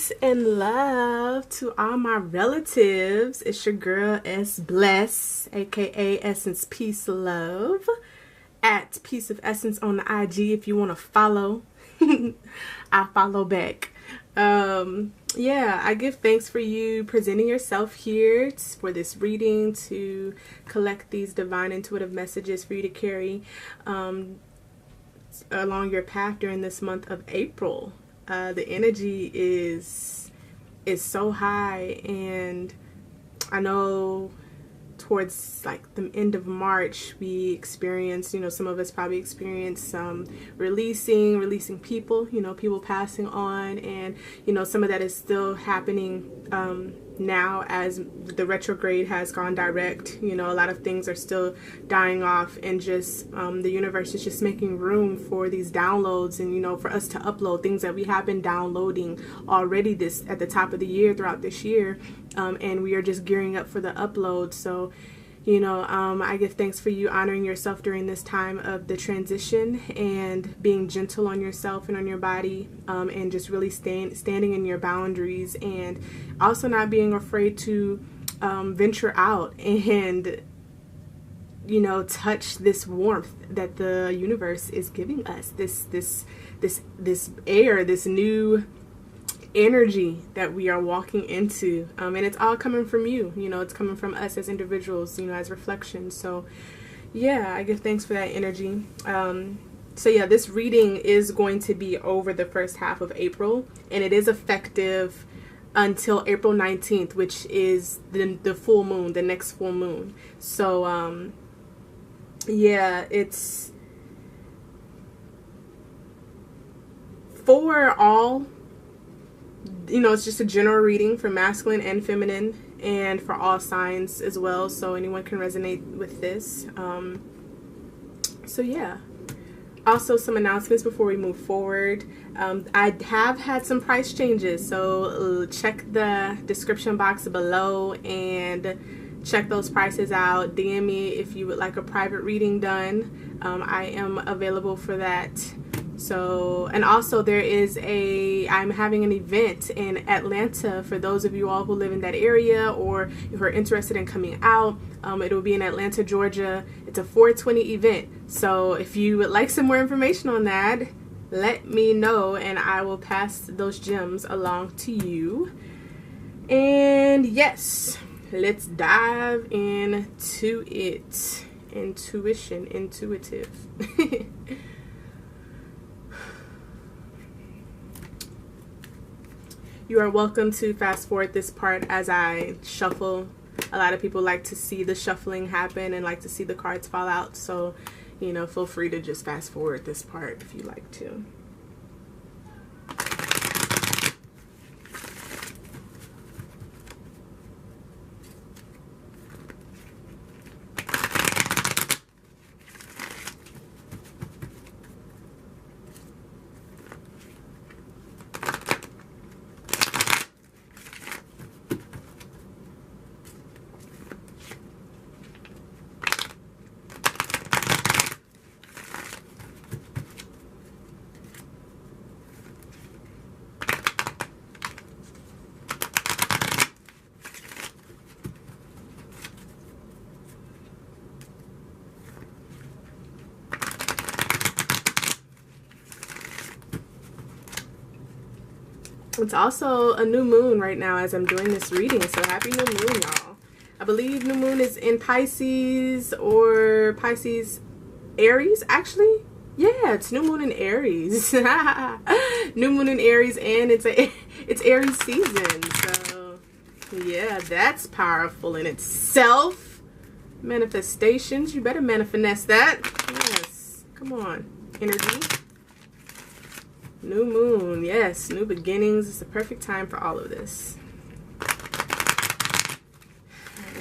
Peace and love to all my relatives. It's your girl S Bless, aka EssencePeaceLove, at Piece of Essence on the IG. If you want to follow, I follow back. Yeah, I give thanks for you presenting yourself here for this reading, to collect these divine intuitive messages for you to carry along your path during this month of April. The energy is so high, and I know towards like the end of March we experienced, some of us probably experienced some releasing people, people passing on, and some of that is still happening now as the retrograde has gone direct. A lot of things are still dying off, and just the universe is just making room for these downloads, and for us to upload things that we have been downloading already at the top of the year, throughout this year, and we are just gearing up for the upload. So I give thanks for you honoring yourself during this time of the transition, and being gentle on yourself and on your body, and just really standing in your boundaries, and also not being afraid to venture out and touch this warmth that the universe is giving us, this air, this new energy that we are walking into, and it's all coming from you. It's coming from us as individuals, as reflections. So yeah, I give thanks for that energy. So yeah, this reading is going to be over the first half of April, and it is effective until April 19th, which is the full moon, the next full moon. So yeah, it's for all. It's just a general reading for masculine and feminine, and for all signs as well, so anyone can resonate with this. So yeah, also some announcements before we move forward. I have had some price changes, so check the description box below and check those prices out. DM me if you would like a private reading done. I am available for that. So, and also I'm having an event in Atlanta for those of you all who live in that area, or if you're interested in coming out. It will be in Atlanta, Georgia. It's a 420 event. So if you would like some more information on that, let me know, and I will pass those gems along to you. And yes, let's dive into it. Intuitive. You are welcome to fast forward this part as I shuffle. A lot of people like to see the shuffling happen and like to see the cards fall out. So, feel free to just fast forward this part if you like to. It's also a new moon right now as I'm doing this reading, so happy new moon, y'all. I believe new moon is in Pisces, or Pisces Aries, actually. Yeah, it's new moon in Aries. New moon in Aries, and it's Aries season. So yeah, that's powerful in itself. Manifestations, you better manifest that. Yes, come on, energy. New moon, yes, new beginnings. It's the perfect time for all of this. I'm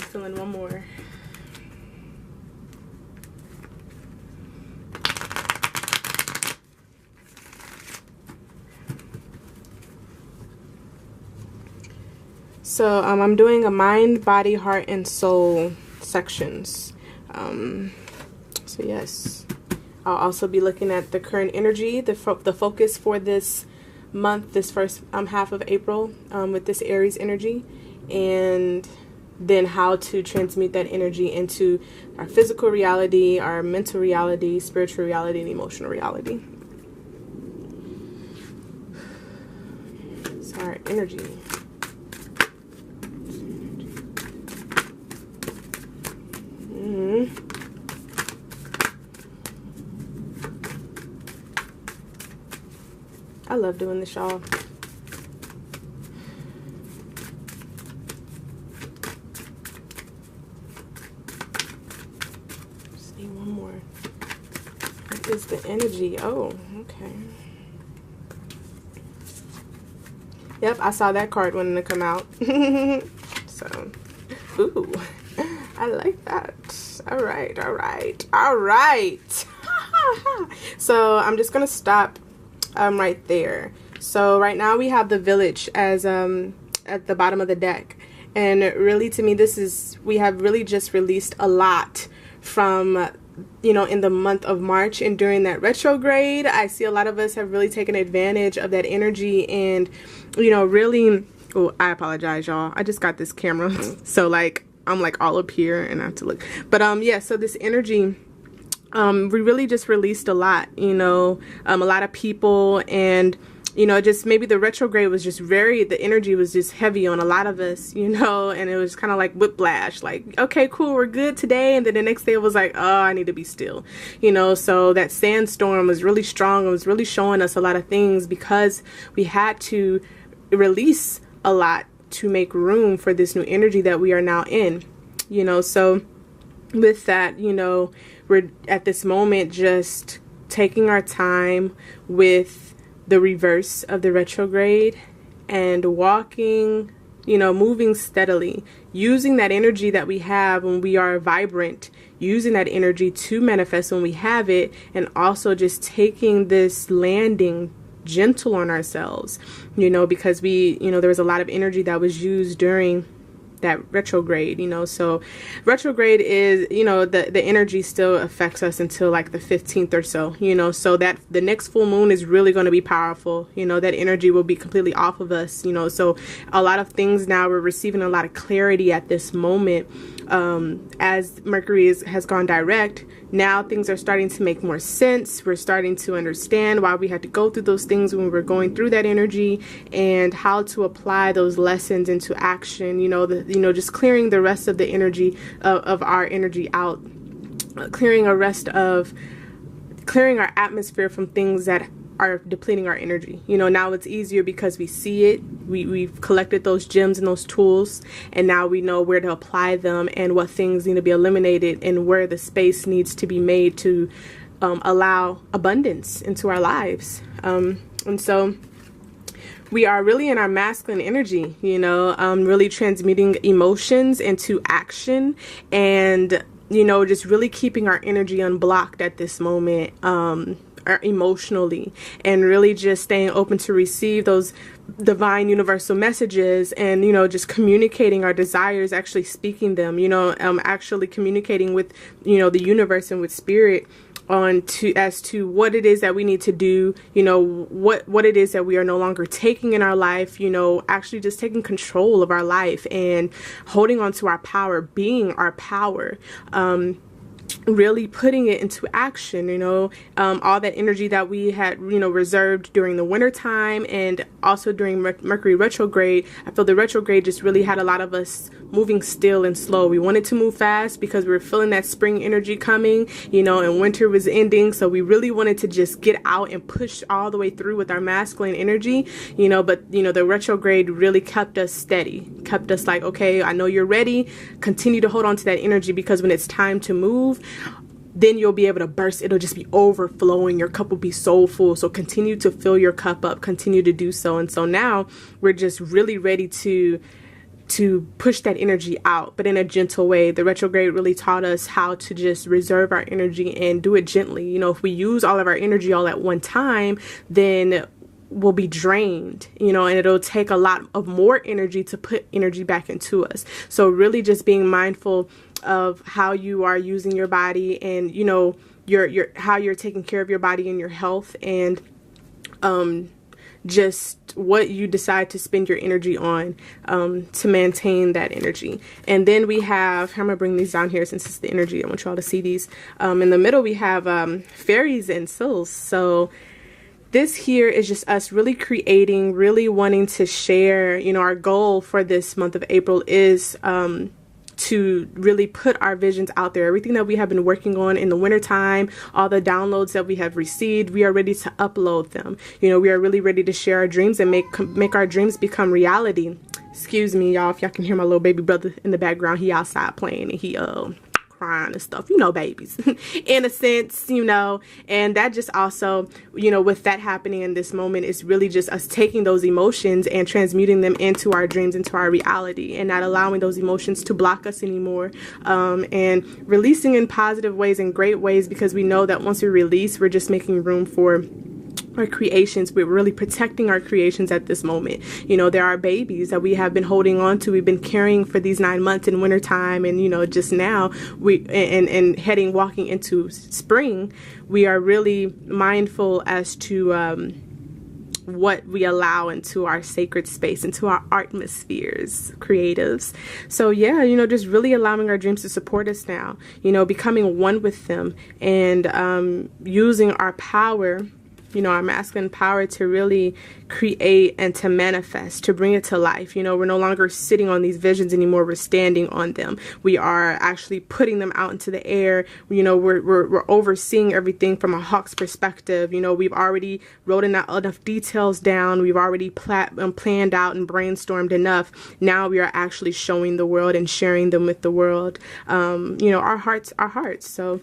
feeling one more. So I'm doing a mind, body, heart, and soul sections. So yes. I'll also be looking at the current energy, the focus for this month, this first half of April, with this Aries energy, and then how to transmute that energy into our physical reality, our mental reality, spiritual reality, and emotional reality. So our energy. I love doing this, y'all. Just need one more. What is the energy? Oh, okay. Yep, I saw that card wanting to come out. So, ooh, I like that. All right, all right, all right. So I'm just gonna stop right there. So right now we have the Village as at the bottom of the deck, and really, to me, this is, we have really just released a lot from, you know, in the month of March, and during that retrograde, I see a lot of us have really taken advantage of that energy, and, you know, really, oh, I apologize, y'all, I just got this camera so like I'm like all up here and I have to look, but yeah, so this energy, we really just released a lot, you know, a lot of people, and, you know, just maybe the retrograde was just the energy was just heavy on a lot of us, you know, and it was kind of like whiplash, like, okay, cool, we're good today, and then the next day it was like, oh, I need to be still, you know. So that sandstorm was really strong. It was really showing us a lot of things because we had to release a lot to make room for this new energy that we are now in, you know. So with that, you know, we're at this moment just taking our time with the reverse of the retrograde and walking, you know, moving steadily, using that energy that we have when we are vibrant, using that energy to manifest when we have it, and also just taking this landing gentle on ourselves, you know, because we, you know, there was a lot of energy that was used during that retrograde, you know. So retrograde is, you know, the energy still affects us until like the 15th or so, you know, so that the next full moon is really going to be powerful, you know. That energy will be completely off of us, you know. So a lot of things now, we're receiving a lot of clarity at this moment, as Mercury has gone direct. Now things are starting to make more sense. We're starting to understand why we had to go through those things when we were going through that energy, and how to apply those lessons into action, you know, just clearing the rest of the energy of our energy out, clearing our atmosphere from things that are depleting our energy. You know, now it's easier because we see it. We've collected those gems and those tools, and now we know where to apply them and what things need to be eliminated and where the space needs to be made to allow abundance into our lives. And so we are really in our masculine energy, you know, really transmuting emotions into action, and, you know, just really keeping our energy unblocked at this moment, emotionally, and really just staying open to receive those divine universal messages, and, you know, just communicating our desires, actually speaking them, you know, actually communicating with, you know, the universe and with spirit as to what it is that we need to do, you know, what it is that we are no longer taking in our life, you know, actually just taking control of our life and holding on to our power, being our power, really putting it into action, you know. All that energy that we had, you know, reserved during the winter time and also during Mercury retrograde. I feel the retrograde just really had a lot of us moving still and slow. We wanted to move fast because we were feeling that spring energy coming, you know, and winter was ending, so we really wanted to just get out and push all the way through with our masculine energy, you know. But, you know, the retrograde really kept us steady, kept us like, okay, I know you're ready, continue to hold on to that energy, because when it's time to move, then you'll be able to burst. It'll just be overflowing. Your cup will be so full. So continue to fill your cup up, continue to do so. And so now we're just really ready to push that energy out, but in a gentle way. The retrograde really taught us how to just reserve our energy and do it gently. You know, if we use all of our energy all at one time, then we'll be drained, you know, and it'll take a lot of more energy to put energy back into us. So really just being mindful of how you are using your body, and, you know, how you're taking care of your body and your health, and just what you decide to spend your energy on, to maintain that energy. And then we have, I'm gonna bring these down here since it's the energy. I want y'all to see these. In the middle we have fairies and souls. So this here is just us really creating, really wanting to share. You know, our goal for this month of April is to really put our visions out there. Everything that we have been working on in the wintertime, all the downloads that we have received, we are ready to upload them. You know, we are really ready to share our dreams and make our dreams become reality. Excuse me, y'all, if y'all can hear my little baby brother in the background. He outside playing and he crying and stuff, you know, babies. In a sense, you know. And that just also, you know, with that happening in this moment, it's really just us taking those emotions and transmuting them into our dreams, into our reality, and not allowing those emotions to block us anymore, and releasing in positive ways and great ways, because we know that once we release, we're just making room for our creations. We're really protecting our creations at this moment. You know, there are babies that we have been holding on to, we've been carrying for these 9 months in wintertime, and you know, just now and walking into spring, we are really mindful as to what we allow into our sacred space, into our atmospheres, creatives. So yeah, you know, just really allowing our dreams to support us now, you know, becoming one with them, and using our power, you know, our masculine power, to really create and to manifest, to bring it to life. You know, we're no longer sitting on these visions anymore. We're standing on them. We are actually putting them out into the air. You know, we're overseeing everything from a hawk's perspective. You know, we've already wrote enough details down. We've already planned out and brainstormed enough. Now we are actually showing the world and sharing them with the world. You know, our hearts. So,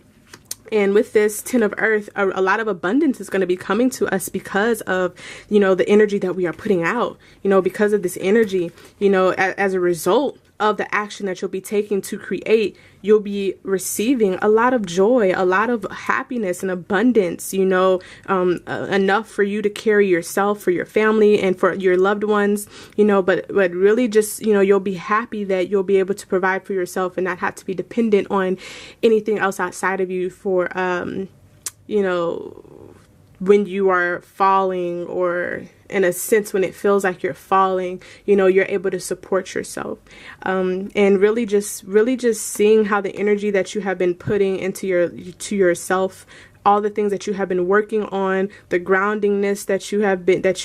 and with this 10 of earth, a lot of abundance is going to be coming to us because of, you know, the energy that we are putting out, you know, because of this energy, you know, as a result of the action that you'll be taking to create, you'll be receiving a lot of joy, a lot of happiness and abundance, you know, enough for you to carry yourself, for your family, and for your loved ones, you know, but really just, you know, you'll be happy that you'll be able to provide for yourself and not have to be dependent on anything else outside of you for, you know, when you are falling, or in a sense when it feels like you're falling, you know, you're able to support yourself, and really just seeing how the energy that you have been putting into yourself, all the things that you have been working on, the groundingness that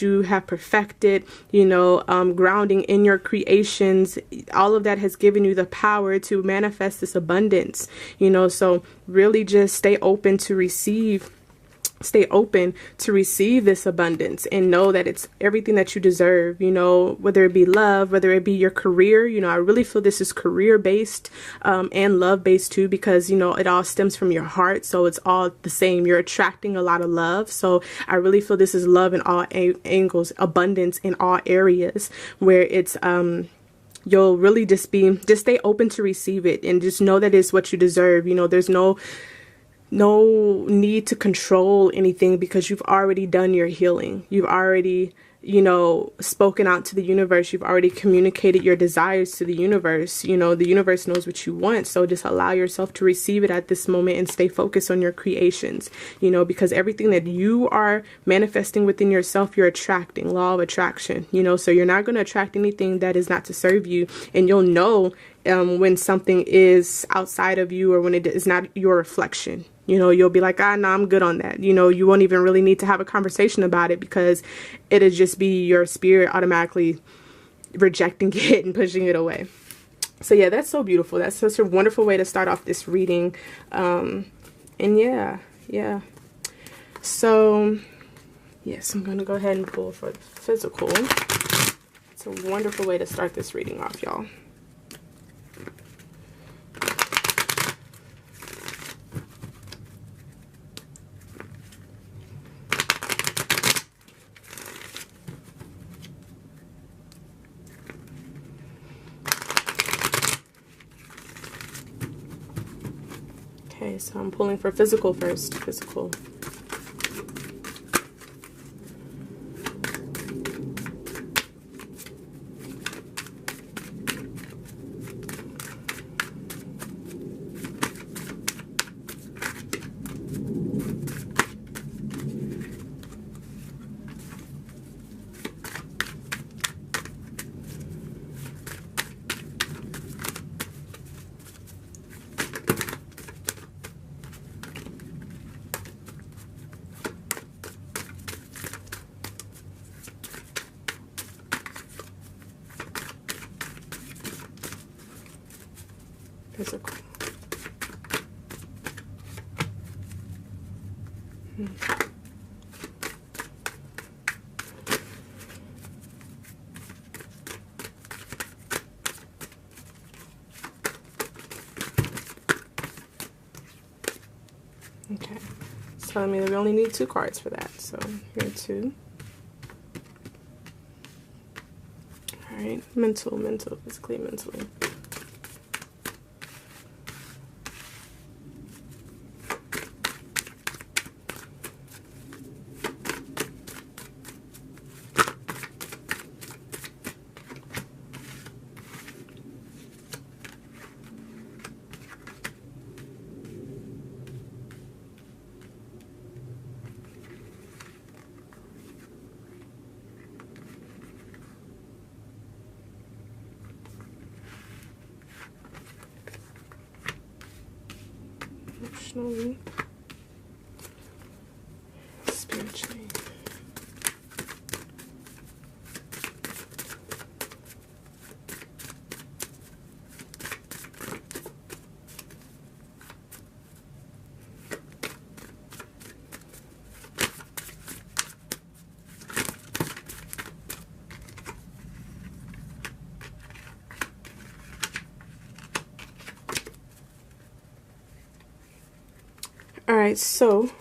you have perfected, you know, grounding in your creations, all of that has given you the power to manifest this abundance, you know. So really just stay open to receive this abundance, and know that it's everything that you deserve, you know, whether it be love, whether it be your career. You know, I really feel this is career based, and love based too, because, you know, it all stems from your heart. So it's all the same. You're attracting a lot of love. So I really feel this is love in all angles, abundance in all areas, where it's, you'll really just stay open to receive it, and just know that it's what you deserve. You know, there's no need to control anything, because you've already done your healing. You've already, you know, spoken out to the universe. You've already communicated your desires to the universe. You know, the universe knows what you want. So just allow yourself to receive it at this moment, and stay focused on your creations, you know, because everything that you are manifesting within yourself, you're attracting. Law of attraction, you know, so you're not going to attract anything that is not to serve you. And you'll know when something is outside of you, or when it is not your reflection. You know, you'll be like, no, I'm good on that. You know, you won't even really need to have a conversation about it, because it'll just be your spirit automatically rejecting it and pushing it away. So yeah, that's so beautiful. That's such a wonderful way to start off this reading. And yeah. So yes, I'm going to go ahead and pull for the physical. It's a wonderful way to start this reading off, y'all. Okay, so I'm pulling for physical first. Physical. physical. Okay, so I mean, we only need 2 cards for that. So here are 2. All right, mental, physically, mentally. Emotionally, spiritually. All right, so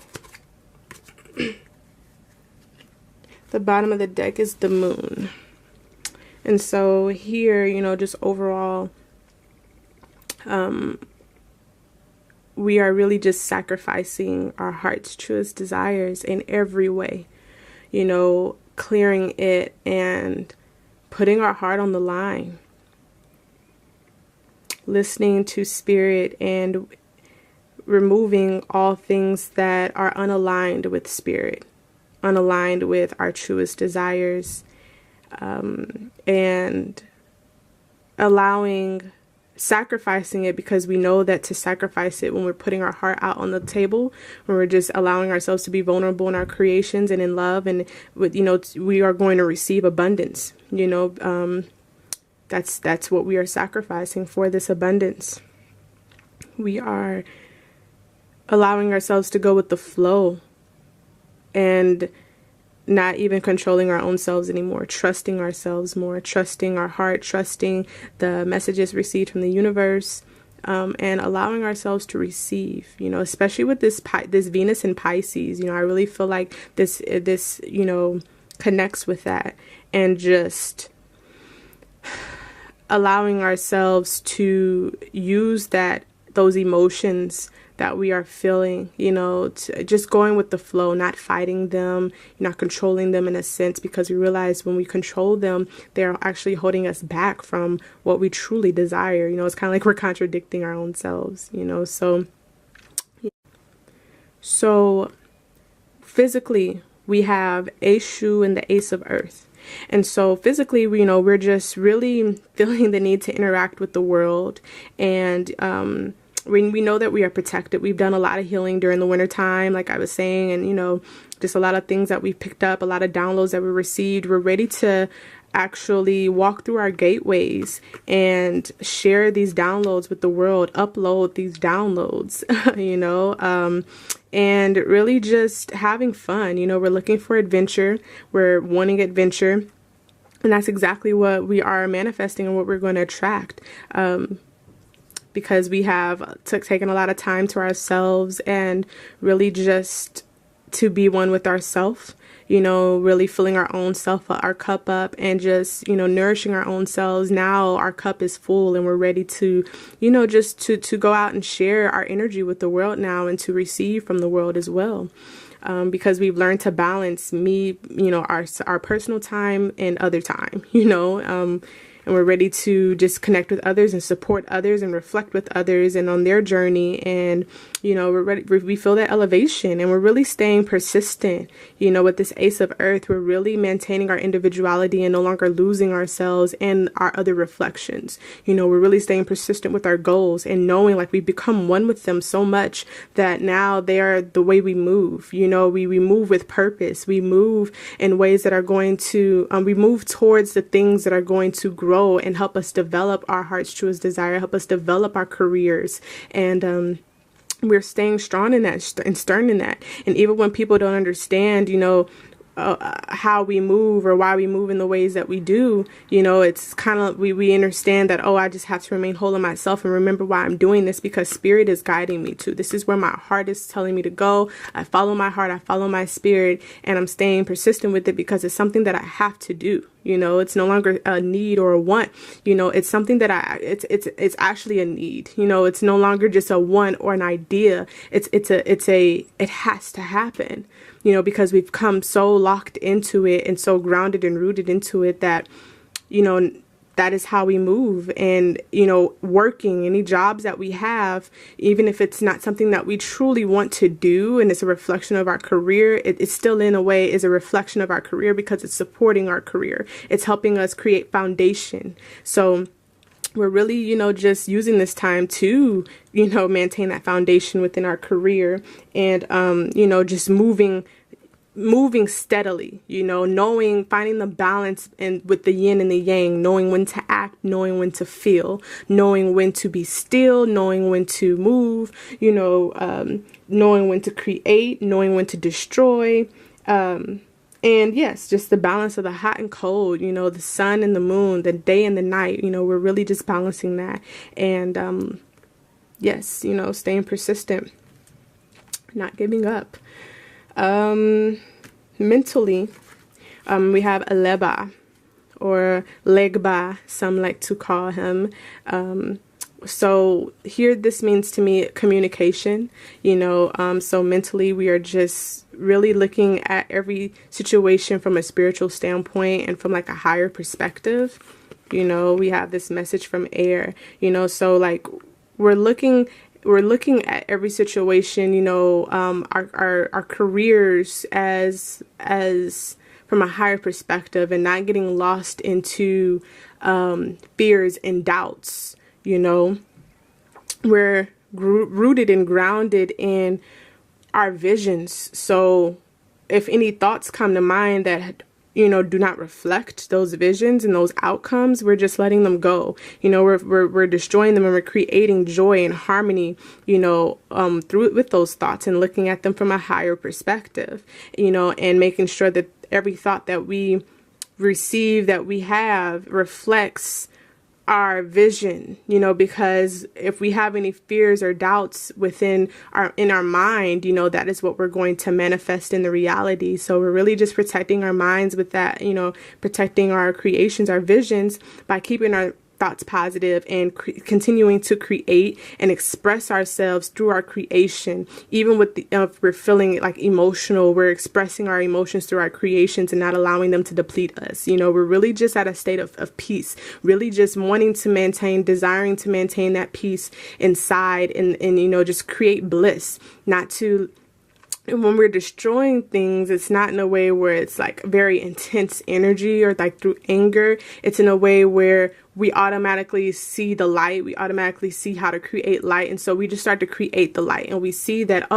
the bottom of the deck is the moon. And so here, you know, just overall, we are really just sacrificing our heart's truest desires in every way, you know, clearing it and putting our heart on the line, listening to spirit and removing all things that are unaligned with spirit, unaligned with our truest desires, and sacrificing it, because we know that to sacrifice it when we're putting our heart out on the table, when we're just allowing ourselves to be vulnerable in our creations and in love, and with, you know, we are going to receive abundance, you know. That's what we are sacrificing for, this abundance. We are allowing ourselves to go with the flow and not even controlling our own selves anymore, trusting ourselves more, trusting our heart, trusting the messages received from the universe, and allowing ourselves to receive, you know, especially with this Venus in Pisces. You know, I really feel like this, you know, connects with that, and just allowing ourselves to use those emotions that we are feeling, you know, to just going with the flow, not fighting them, not controlling them in a sense, because we realize when we control them, they're actually holding us back from what we truly desire. You know, it's kind of like we're contradicting our own selves, you know. So physically, we have Ace Shoe and the Ace of Earth. And so physically, you know, we're just really feeling the need to interact with the world, and we know that we are protected. We've done a lot of healing during the winter time, like I was saying, and, you know, just a lot of things that we've picked up, a lot of downloads that we received. We're ready to actually walk through our gateways and share these downloads with the world, upload these downloads, you know, and really just having fun. You know, we're looking for adventure. We're wanting adventure. And that's exactly what we are manifesting and what we're going to attract. Because we have taken a lot of time to ourselves and really just to be one with ourself, you know, really filling our own self, our cup up, and just, you know, nourishing our own selves. Now our cup is full and we're ready to, you know, just to go out and share our energy with the world now, and to receive from the world as well. Because we've learned to balance you know, our personal time and other time, you know, and we're ready to just connect with others and support others and reflect with others and on their journey. And, you know, we're ready, we feel that elevation, and we're really staying persistent. You know, with this Ace of Earth, we're really maintaining our individuality and no longer losing ourselves and our other reflections. You know, we're really staying persistent with our goals and knowing like we've become one with them so much that now they are the way we move. You know, we move with purpose. We move in ways that are going to, we move towards the things that are going to grow grow and help us develop our heart's truest desire, help us develop our careers. And we're staying strong in that and stern in that. And even when people don't understand, how we move or why we move in the ways that we do, it's kind of, we understand that, oh, I just have to remain whole in myself and remember why I'm doing this, because spirit is guiding me to. This is where my heart is telling me to go. I follow my heart, I follow my spirit, and I'm staying persistent with it because it's something that I have to do. It's no longer a need or a want. It's something that it's actually a need. It's no longer just a want or an idea. It has to happen. Because we've come so locked into it and so grounded and rooted into it that, that is how we move. And, working any jobs that we have, even if it's not something that we truly want to do and it's a reflection of our career, it still in a way is a reflection of our career because it's supporting our career. It's helping us create foundation. So we're really, just using this time to, maintain that foundation within our career and, just moving steadily, finding the balance and with the yin and the yang, knowing when to act, knowing when to feel, knowing when to be still, knowing when to move, knowing when to create, knowing when to destroy, and yes, just the balance of the hot and cold, the sun and the moon, the day and the night, we're really just balancing that. And yes, staying persistent, not giving up. Mentally, we have Aleba or Legba, some like to call him. So here this means to me communication, so mentally we are just really looking at every situation from a spiritual standpoint and from like a higher perspective. We have this message from air, so like we're looking at every situation, our careers as from a higher perspective and not getting lost into fears and doubts. We're rooted and grounded in our visions. So if any thoughts come to mind that do not reflect those visions and those outcomes, we're just letting them go. We're destroying them and we're creating joy and harmony, through with those thoughts and looking at them from a higher perspective, and making sure that every thought that we receive, that we have, reflects our vision, because if we have any fears or doubts in our mind, that is what we're going to manifest in the reality. So we're really just protecting our minds with that, protecting our creations, our visions, by keeping our thoughts positive and continuing to create and express ourselves through our creation. Even with if we're feeling like emotional, we're expressing our emotions through our creations and not allowing them to deplete us. We're really just at a state of peace, really just wanting to desiring to maintain that peace inside and just create bliss, not to. And when we're destroying things, it's not in a way where it's like very intense energy or like through anger. It's in a way where we automatically see the light. We automatically see how to create light. And so we just start to create the light and we see that,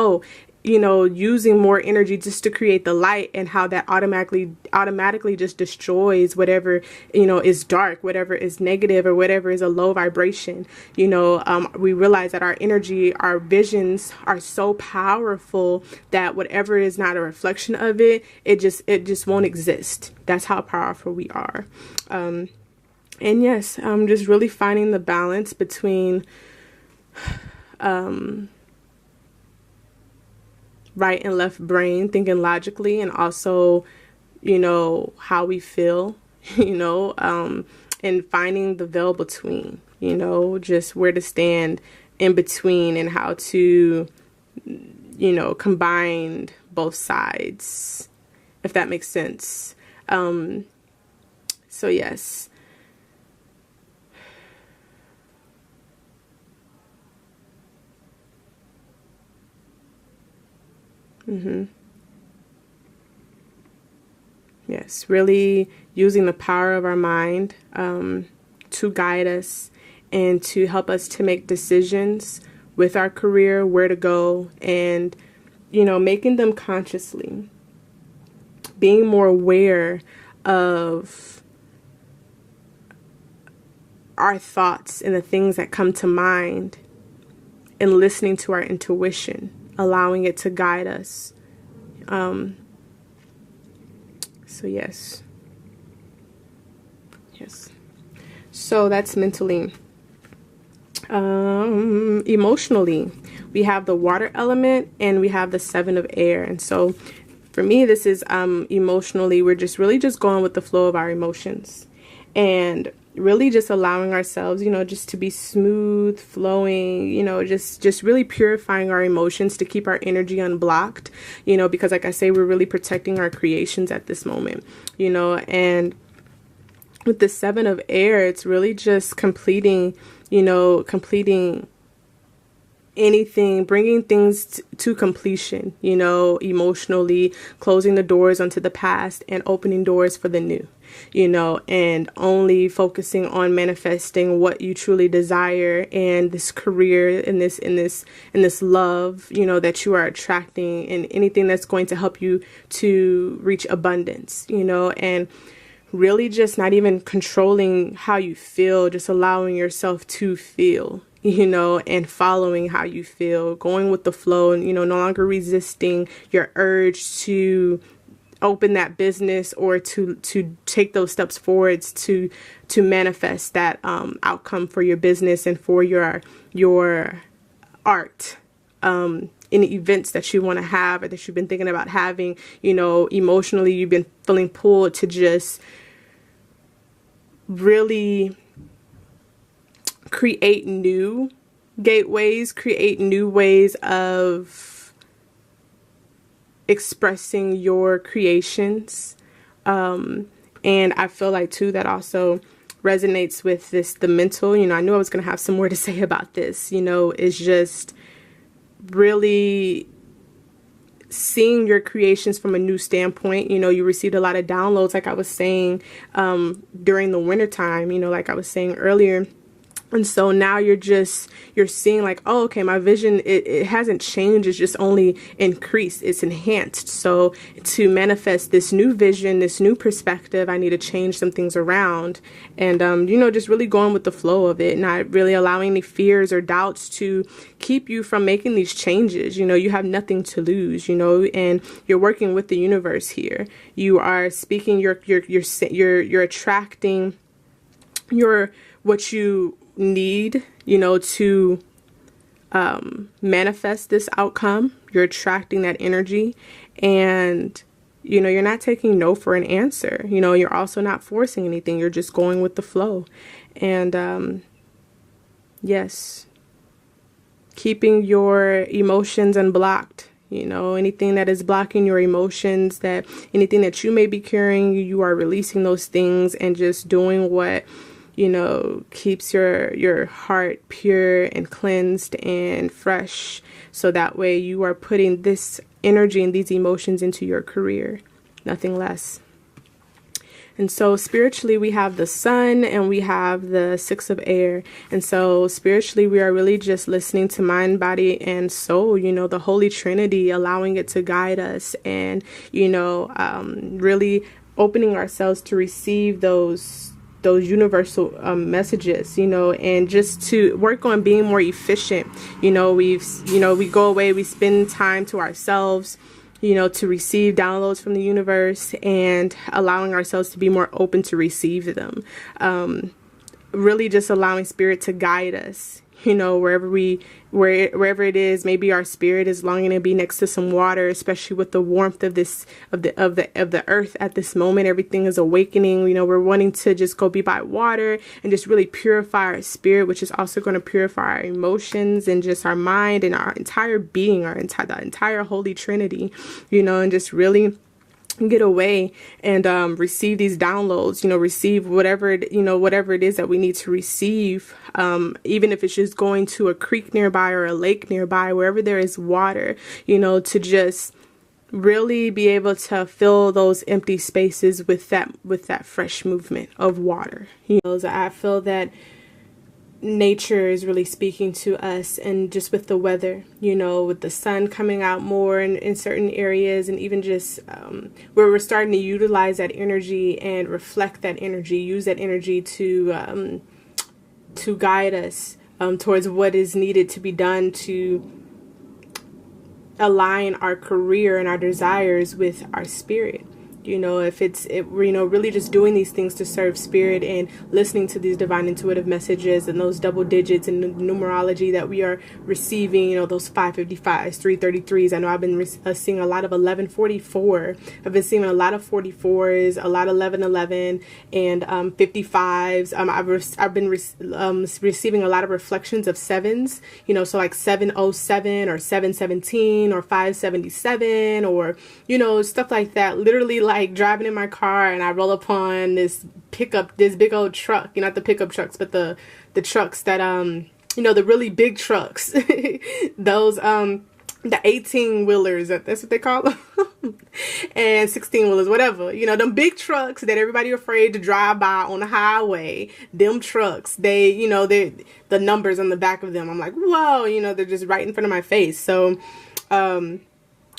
using more energy just to create the light and how that automatically just destroys whatever, is dark, whatever is negative or whatever is a low vibration. We realize that our energy, our visions are so powerful that whatever is not a reflection of it just won't exist. That's how powerful we are. And yes, just really finding the balance between, right and left brain, thinking logically, and also, how we feel, and finding the veil between, just where to stand in between and how to, combine both sides, if that makes sense. So yes. Yes, really using the power of our mind to guide us and to help us to make decisions with our career, where to go, and, making them consciously. Being more aware of our thoughts and the things that come to mind, and listening to our intuition, allowing it to guide us. So yes. So that's mentally. Emotionally, we have the water element and we have the 7 of air. And so for me, this is emotionally, we're just really just going with the flow of our emotions, and really just allowing ourselves, you know, just to be smooth flowing, you know, just really purifying our emotions to keep our energy unblocked, you know, because like I say, we're really protecting our creations at this moment, you know. And with the 7 of air, it's really just completing, you know, completing anything, bringing things to completion, you know, emotionally, closing the doors onto the past and opening doors for the new, you know, and only focusing on manifesting what you truly desire, and this career, and this love, you know, that you are attracting, and anything that's going to help you to reach abundance, you know. And really just not even controlling how you feel, just allowing yourself to feel, you know, and following how you feel, going with the flow, and, you know, no longer resisting your urge to open that business or to take those steps forwards to manifest that outcome for your business and for your art. Any events that you want to have or that you've been thinking about having, you know, emotionally, you've been feeling pulled to just really create new gateways, create new ways of expressing your creations. And I feel like too, that also resonates with the mental, you know, I knew I was going to have some more to say about this, you know, is just really seeing your creations from a new standpoint. You know, you received a lot of downloads, like I was saying, during the winter time, you know, like I was saying earlier. And so now you're seeing like, oh, okay, my vision, it hasn't changed. It's just only increased. It's enhanced. So to manifest this new vision, this new perspective, I need to change some things around, and, you know, just really going with the flow of it, not really allowing any fears or doubts to keep you from making these changes. You know, you have nothing to lose, you know, and you're working with the universe here. You are speaking, you're attracting what you need, you know, to manifest this outcome. You're attracting that energy, and, you know, you're not taking no for an answer. You know, you're also not forcing anything. You're just going with the flow. And yes, keeping your emotions unblocked. You know, anything that is blocking your emotions, that anything that you may be carrying, you are releasing those things and just doing what, you know, keeps your heart pure and cleansed and fresh. So that way you are putting this energy and these emotions into your career, nothing less. And so spiritually, we have the sun and we have the 6 of air. And so spiritually, we are really just listening to mind, body, and soul, you know, the Holy Trinity, allowing it to guide us, and, you know, really opening ourselves to receive those universal messages, you know, and just to work on being more efficient. You know, we go away, we spend time to ourselves, you know, to receive downloads from the universe, and allowing ourselves to be more open to receive them. Really just allowing spirit to guide us, you know, wherever it is. Maybe our spirit is longing to be next to some water, especially with the warmth of the earth at this moment. Everything is awakening. You know, we're wanting to just go be by water and just really purify our spirit, which is also going to purify our emotions and just our mind and our entire being, the entire Holy Trinity, you know, and just really get away and receive these downloads, you know, receive whatever it is that we need to receive, even if it's just going to a creek nearby or a lake nearby, wherever there is water, you know, to just really be able to fill those empty spaces with that fresh movement of water. You know, I feel that nature is really speaking to us, and just with the weather, you know, with the sun coming out more in certain areas, and even just where we're starting to utilize that energy and reflect that energy, use that energy to to guide us towards what is needed to be done to align our career and our desires with our spirit. You know, if you know, really just doing these things to serve spirit and listening to these divine intuitive messages and those double digits and numerology that we are receiving, you know, those 555s, 333s. I know I've been seeing a lot of 1144. I've been seeing a lot of 44s, a lot of 1111 and 55s. I've been receiving a lot of reflections of sevens, you know, so like 707 or 717 or 577 or, you know, stuff like that. Literally, like driving in my car and I roll upon this big old truck, you know, not the pickup trucks, but the trucks that, you know, the really big trucks, those, the 18 wheelers, that's what they call them, and 16 wheelers, whatever, you know, them big trucks that everybody afraid to drive by on the highway. Them trucks, they, you know, the numbers on the back of them, I'm like, whoa, you know, they're just right in front of my face. So,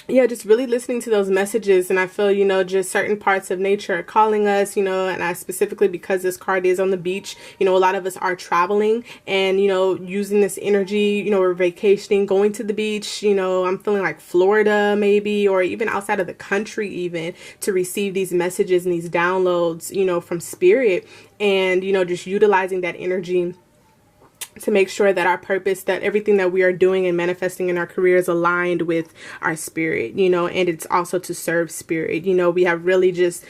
yeah, just really listening to those messages. And I feel, you know, just certain parts of nature are calling us, you know, and I specifically, because this card is on the beach, you know, a lot of us are traveling and, you know, using this energy, you know, we're vacationing, going to the beach, you know, I'm feeling like Florida maybe, or even outside of the country even, to receive these messages and these downloads, you know, from spirit, and, you know, just utilizing that energy to make sure that our purpose, that everything that we are doing and manifesting in our career is aligned with our spirit, you know, and it's also to serve spirit. You know, we have really just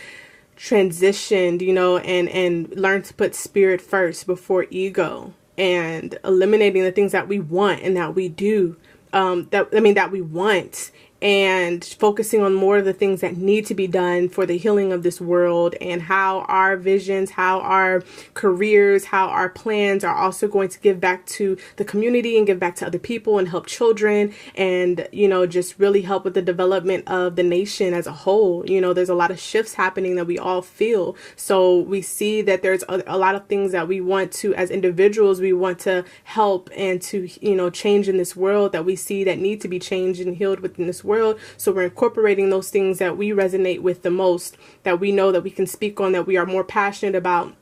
transitioned, you know, and learned to put spirit first before ego, and eliminating the things that we want and that we do, that we want, and focusing on more of the things that need to be done for the healing of this world, and how our visions, how our careers, how our plans are also going to give back to the community and give back to other people and help children, and, you know, just really help with the development of the nation as a whole. You know, there's a lot of shifts happening that we all feel. So we see that there's a lot of things that we want to, as individuals, we want to help and to, you know, change in this world, that we see that need to be changed and healed within this world. So we're incorporating those things that we resonate with the most, that we know that we can speak on, that we are more passionate about,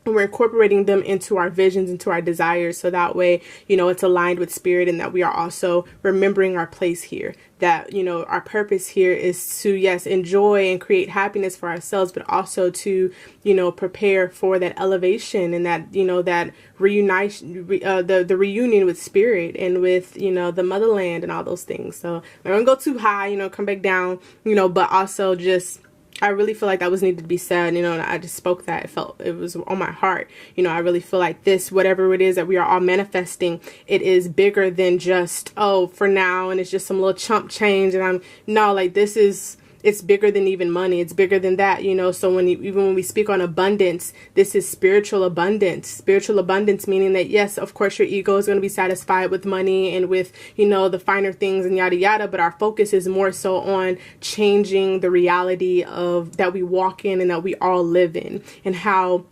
and we're incorporating them into our visions, into our desires, so that way, you know, it's aligned with spirit, and that we are also remembering our place here, that, you know, our purpose here is to, yes, enjoy and create happiness for ourselves, but also to, you know, prepare for that elevation and that, you know, that reunition, the reunion with spirit and with, you know, the motherland and all those things. So I'm gonna go too high, you know, come back down, you know, but also just, I really feel like that was needed to be said, you know, and I just spoke that. It was on my heart. You know, I really feel like this, whatever it is that we are all manifesting, it is bigger than just, oh, for now, and it's just some little chump change. And like, this is, it's bigger than even money. It's bigger than that, you know. So even when we speak on abundance, this is spiritual abundance. Spiritual abundance meaning that, yes, of course, your ego is going to be satisfied with money and with, you know, the finer things and yada yada, but our focus is more so on changing the reality of that we walk in and that we all live in, and how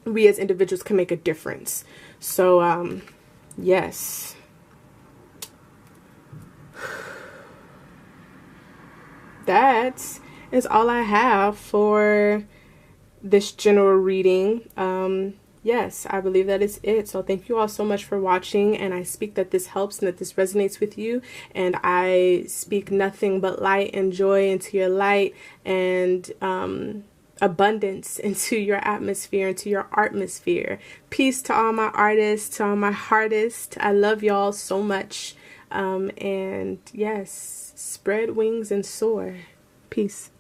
we as individuals can make a difference. So yes. That is all I have for this general reading. Yes, I believe that is it. So thank you all so much for watching, and I speak that this helps and that this resonates with you, and I speak nothing but light and joy into your light, and abundance into your atmosphere, into your artmosphere. Peace to all my artists, to all my heartists. I love y'all so much. And yes, spread wings and soar. Peace.